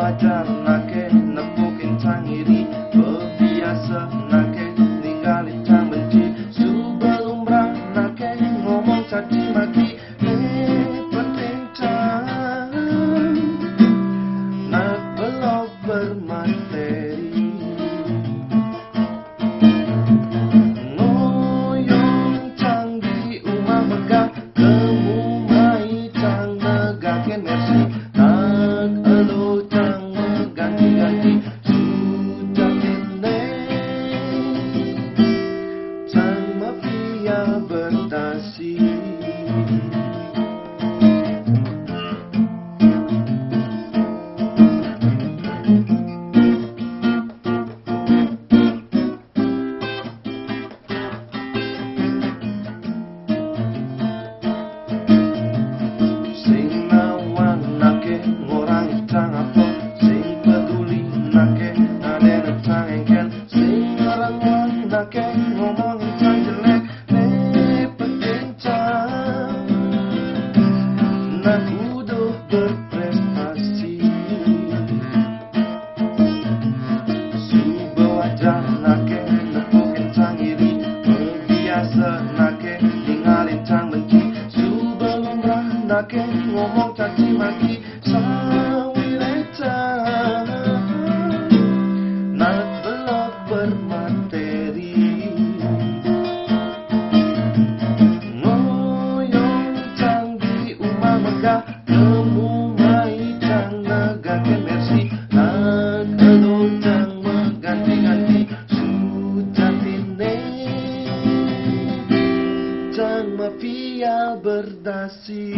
wajar nake nepukin cangiri, berbiasa nake ninggalin cang benci. Sebelum nake ngomong caci maki, penting nak belok bermateri. Ngoyong cang di umah megah, kemu mai cang negakin mersi. Nak elu cang mengganti-ganti, sudah kene cang mafia berdasi. Sing nawan nake ngorangi cang apa, sing peduli nake ada cang engkel, sing ngerawan nake ngomongin cang jelek. Penting cang nak udah berprestasi. Subuh wajah nake nepukin cang iri, berbiasa nake ninggalin cang benci. Sebelum nake ngomong caci maki, sawile cang nak belok bermateri. Ngoyong cang di umah megah, kemu mai cang negakin mersi. Nak elu cang mengganti-ganti, sudah tine cang mafia berdasi.